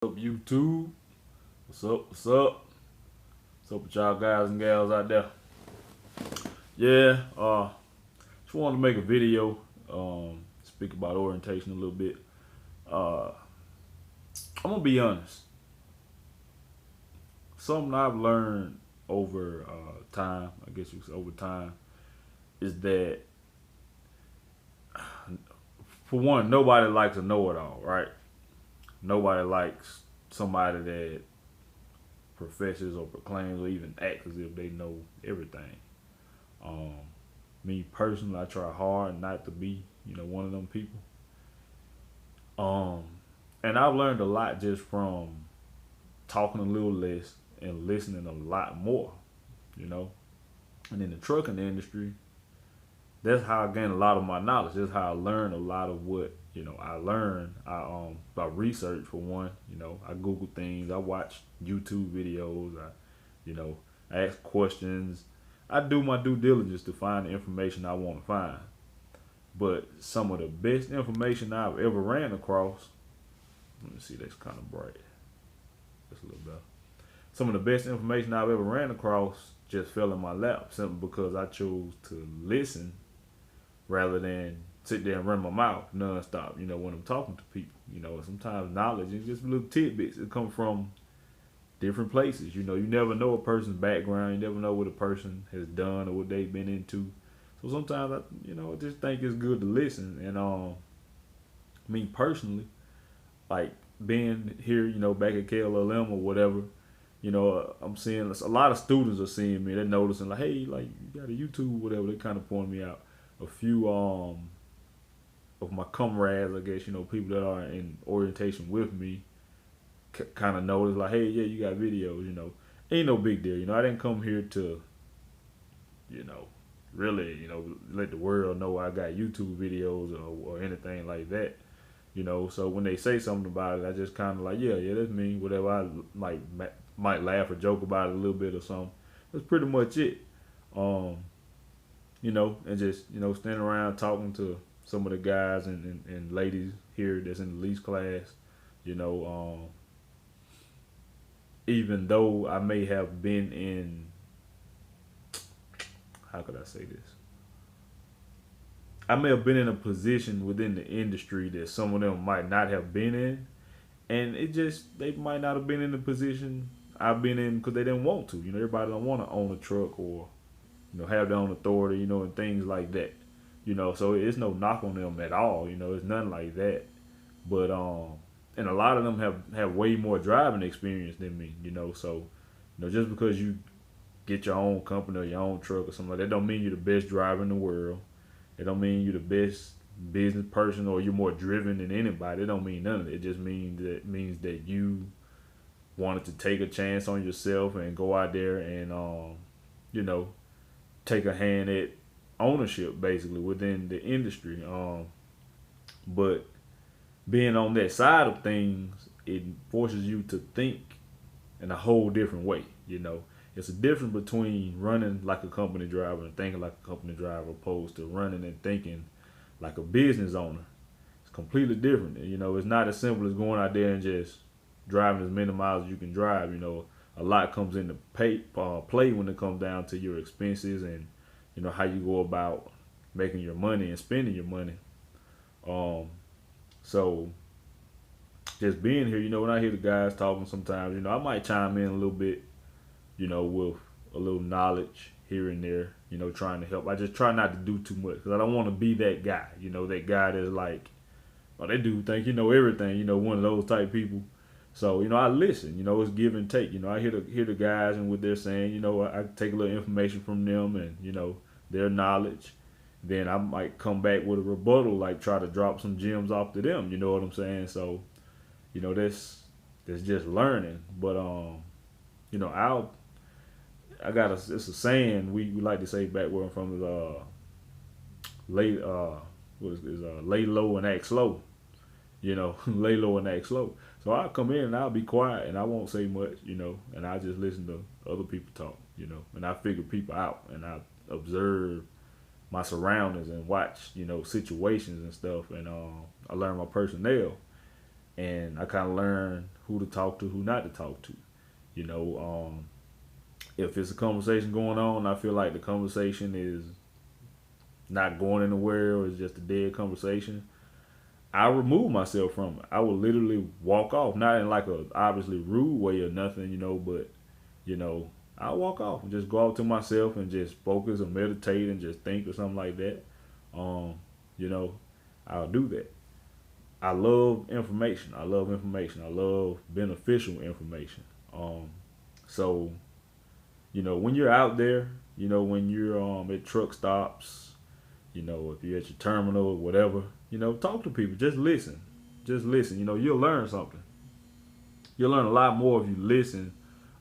What's up, YouTube? What's up? What's up? What's up with y'all guys and gals out there? Yeah, just wanted to make a video, speak about orientation a little bit. Uh, I'm gonna be honest. Something I've learned over time, I guess you could say over time, is that for one, nobody likes a know-it-all, right? Nobody likes somebody that professes or proclaims or even acts as if they know everything. Um, Me personally, I try hard not to be, one of them people. Um, and I've learned a lot just from talking a little less and listening a lot more, you know. And in the trucking industry, that's how I gain a lot of my knowledge. That's how I learn a lot of what I learn. I by research for one. I Google things. I watch YouTube videos. You know, I ask questions. I do my due diligence to find the information I want to find. But some of the best information I've ever ran across. Let me see. That's kind of bright. That's a little better. Some of the best information I've ever ran across just fell in my lap simply because I chose to listen rather than sit there and run my mouth nonstop, when I'm talking to people. Sometimes knowledge is just little tidbits that come from different places. You never know a person's background. You never know what a person has done or what they've been into. So sometimes I just think it's good to listen. And me personally, like being here, back at KLLM or whatever, I'm seeing a lot of students are seeing me. They're noticing like, hey, like you got a YouTube, whatever. They kind of pointing me out. A few of my comrades, I guess, people that are in orientation with me, kind of notice like, hey, yeah, you got videos. Ain't no big deal. I didn't come here to, you know, really, let the world know I got YouTube videos or anything like that. So when they say something about it, I just kind of like, yeah, that's me. Whatever I like, might laugh or joke about it a little bit or something. That's pretty much it. Um, and just standing around talking to some of the guys and ladies here that's in the lease class. You know, even though I may have been in, how could I say this? I may have been in a position within the industry that some of them might not have been in, and they might not have been in the position I've been in because they didn't want to. Everybody don't want to own a truck or have their own authority, and things like that. So it's no knock on them at all. It's nothing like that. But and a lot of them have way more driving experience than me. So just because you get your own company or your own truck or something like that, don't mean you're the best driver in the world. It don't mean you're the best business person or you're more driven than anybody. It don't mean none of it. It just means that you wanted to take a chance on yourself and go out there and you know take a hand at ownership basically within the industry. But being on that side of things, it forces you to think in a whole different way. It's a difference between running like a company driver and thinking like a company driver, opposed to running and thinking like a business owner. It's completely different. It's not as simple as going out there and just driving as many miles as you can drive. A lot comes into play when it comes down to your expenses and how you go about making your money and spending your money. Um, so just being here, when I hear the guys talking sometimes, I might chime in a little bit, with a little knowledge here and there, trying to help. I just try not to do too much because I don't want to be that guy, that guy that's like, oh, that dude think everything, one of those type people. So, I listen, it's give and take. I hear the guys and what they're saying, I take a little information from them and, their knowledge. Then I might come back with a rebuttal, like try to drop some gems off to them, you know what I'm saying? So, that's just learning. But it's a saying we like to say back where I'm from is lay what is this, lay low and act slow. Lay low and act slow. So I'll come in and I'll be quiet and I won't say much, and I just listen to other people talk, and I figure people out and I observe my surroundings and watch, situations and stuff, and I learn my personnel and I kind of learn who to talk to, who not to talk to. If it's a conversation going on, I feel like the conversation is not going anywhere or it's just a dead conversation, I remove myself from it. I will literally walk off, not in like a obviously rude way or nothing, but I walk off and just go out to myself and just focus and meditate and just think or something like that. You know, I'll do that. I love information. I love information. I love beneficial information. So, when you're out there, when you're at truck stops, if you're at your terminal or whatever, talk to people. Just listen. Just listen. You'll learn something. You'll learn a lot more if you listen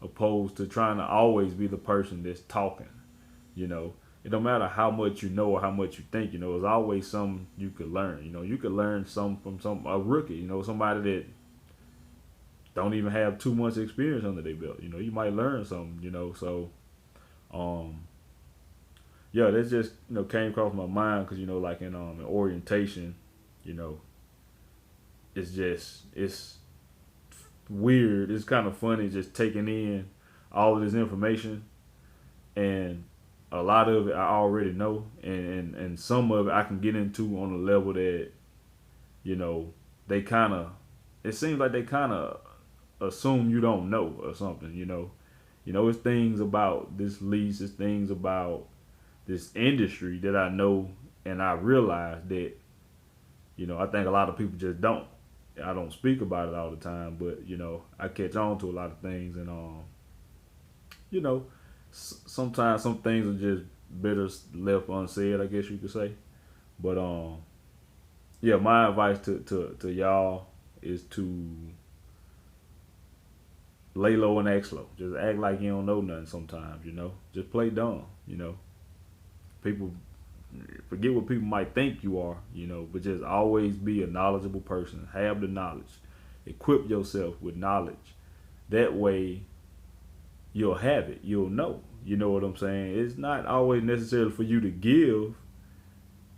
opposed to trying to always be the person that's talking. It don't matter how much you know or how much you think, there's always something you could learn. You could learn something from a rookie, somebody that don't even have 2 months experience under their belt. You might learn something, so yeah, that just came across my mind because like in orientation, it's weird. It's kind of funny just taking in all of this information, and a lot of it I already know, and some of it I can get into on a level that they kind of, it seems like they kind of assume you don't know or something. It's things about this lease, it's things about this industry that I know, and I realize that I think a lot of people just don't. I don't speak about it all the time, but I catch on to a lot of things, and sometimes some things are just better left unsaid, I guess you could say. But yeah, my advice to y'all is to lay low and act slow. Just act like you don't know nothing sometimes, Just play dumb, People forget what people might think you are, but just always be a knowledgeable person. Have the knowledge. Equip yourself with knowledge. That way you'll have it. You'll know. You know what I'm saying? It's not always necessary for you to give.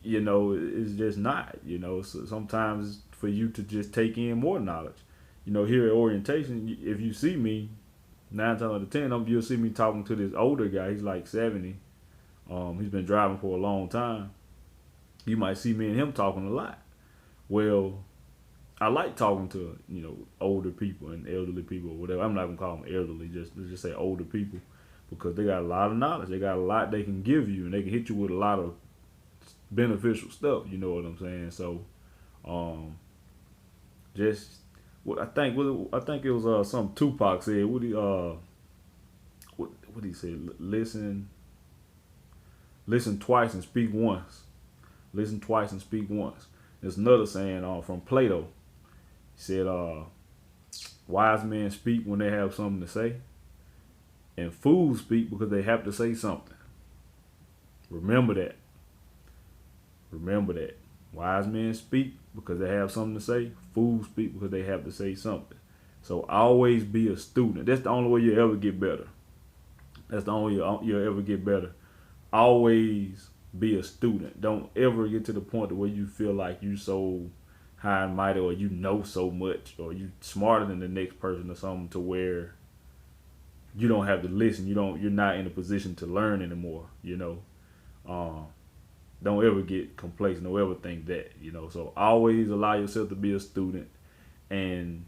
It's just not. So sometimes it's for you to just take in more knowledge. Here at orientation, if you see me, 9 times out of 10, you'll see me talking to this older guy. He's like 70. He's been driving for a long time. You might see me and him talking a lot. Well, I like talking to older people and elderly people or whatever. I'm not gonna call them elderly. Let's just say older people, because they got a lot of knowledge. They got a lot they can give you, and they can hit you with a lot of beneficial stuff. You know what I'm saying? So, just what I think it was some Tupac said. What he said? Listen twice and speak once. Listen twice and speak once. There's another saying from Plato. He said, wise men speak when they have something to say, and fools speak because they have to say something. Remember that. Remember that. Wise men speak because they have something to say. Fools speak because they have to say something. So always be a student. That's the only way you'll ever get better. That's the only way you'll ever get better. Always be a student. Don't ever get to the point where you feel like you so high and mighty, or you know so much, or you smarter than the next person or something, to where you don't have to listen. You're not in a position to learn anymore. Don't ever get complacent. Don't ever think that. So always allow yourself to be a student, and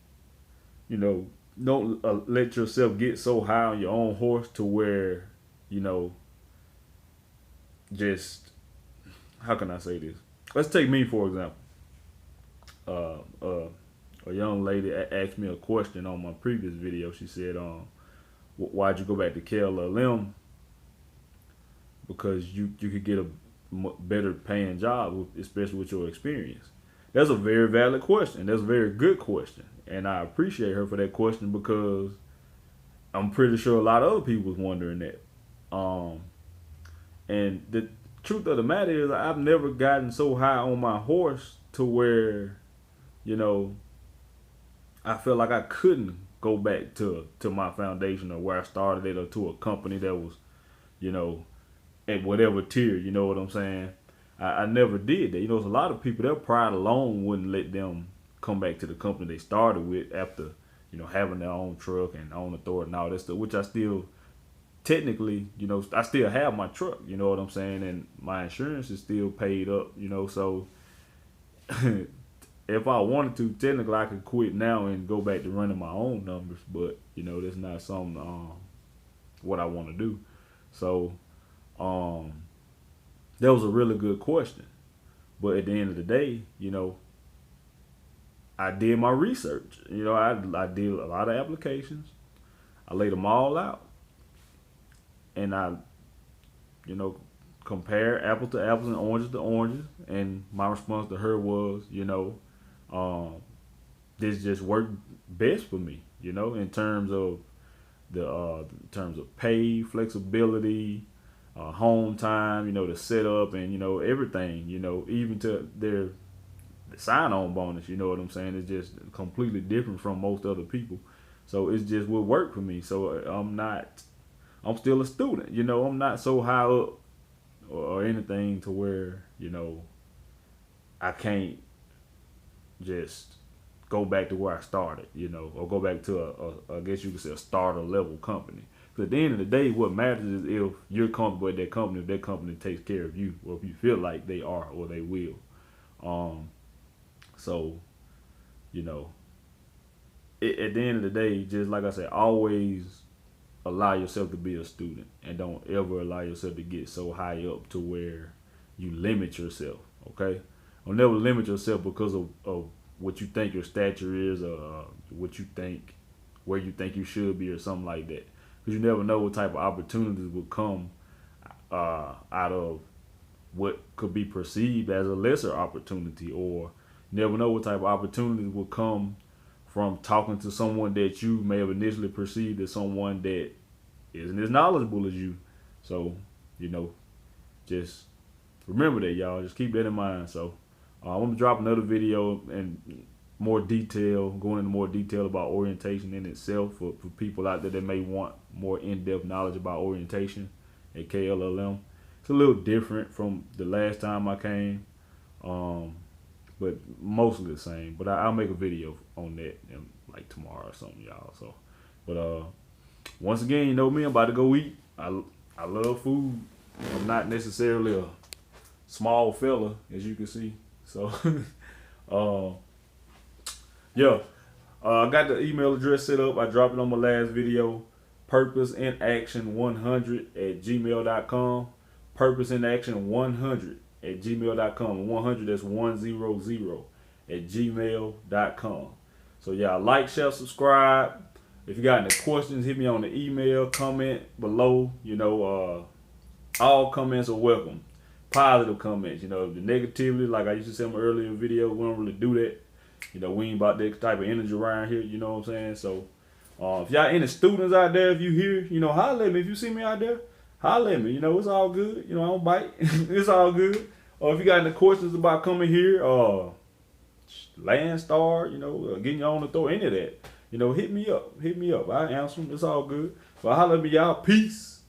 don't let yourself get so high on your own horse to where just, how can I say this? Let's take me for example. A young lady asked me a question on my previous video. She said, why'd you go back to KLLM? Because you could get a better paying job, especially with your experience. That's a very valid question. That's a very good question. And I appreciate her for that question, because I'm pretty sure a lot of other people was wondering that. And the truth of the matter is, I've never gotten so high on my horse to where, I felt like I couldn't go back to my foundation, or where I started it, or to a company that was, at whatever tier, you know what I'm saying? I never did that. There's a lot of people, their pride alone wouldn't let them come back to the company they started with after, you know, having their own truck and own authority and all that stuff, which I still technically, you know, I still have my truck, you know what I'm saying, and my insurance is still paid up, you know, so if I wanted to, technically I could quit now and go back to running my own numbers, but you know, that's not something what I want to do. So that was a really good question. But at the end of the day, you know, I did my research. You know, I did a lot of applications. I laid them all out. And I, you know, compare apples to apples and oranges to oranges. And my response to her was, you know, this just worked best for me, you know, in terms of pay, flexibility, home time, you know, the setup and, you know, everything, you know, even to their sign-on bonus, you know what I'm saying? It's just completely different from most other people. So it's just what worked for me. So I'm still a student, you know, I'm not so high up or anything to where, you know, I can't just go back to where I started, you know, or go back to I guess you could say a starter level company. Because at the end of the day, what matters is if you're comfortable at that company, if that company takes care of you, or if you feel like they are or they will. So, you know, at the end of the day, just like I said, always allow yourself to be a student and don't ever allow yourself to get so high up to where you limit yourself, okay? Don't never limit yourself because of what you think your stature is or what you think, where you think you should be or something like that. Because you never know what type of opportunities will come out of what could be perceived as a lesser opportunity, or you never know what type of opportunities will come from talking to someone that you may have initially perceived as someone that isn't as knowledgeable as you. So, you know, just remember that, y'all. Just keep that in mind. So, I'm going to drop another video and going into more detail about orientation in itself for people out there that may want more in-depth knowledge about orientation at KLLM. It's a little different from the last time I came, but mostly the same. But I'll make a video on that like tomorrow or something, y'all. So, but once again, you know me, I'm about to go eat. I love food. I'm not necessarily a small fella, as you can see. So, yeah, I got the email address set up. I dropped it on my last video. purposeinaction100@gmail.com. purposeinaction100@gmail.com. 100, that's 100 @gmail.com. So yeah, like, share, subscribe. If you got any questions, hit me on the email, comment below. You know, all comments are welcome. Positive comments, you know, the negativity, like I used to say in my earlier video, we don't really do that. You know, we ain't about that type of energy around here, you know what I'm saying? So, if y'all any students out there, if you here, you know, holler at me. If you see me out there, holler at me. You know, it's all good. You know, I don't bite. It's all good. Or if you got any questions about coming here, land start, you know, getting your own authority, any of that, you know, hit me up. Hit me up. I answer them. It's all good. But holler at me, y'all. Peace.